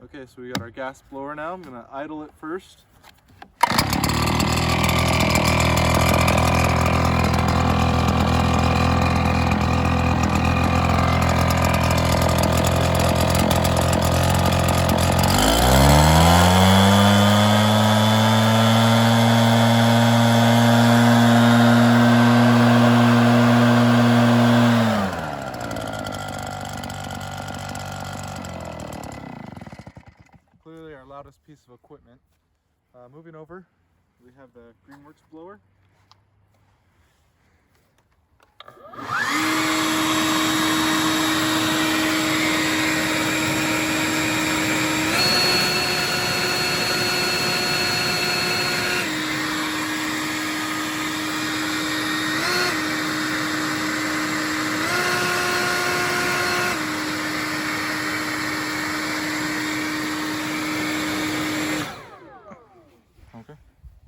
Okay, so we got our gas blower now. I'm gonna idle it first. Clearly our loudest piece of equipment. Moving over, we have the Greenworks blower.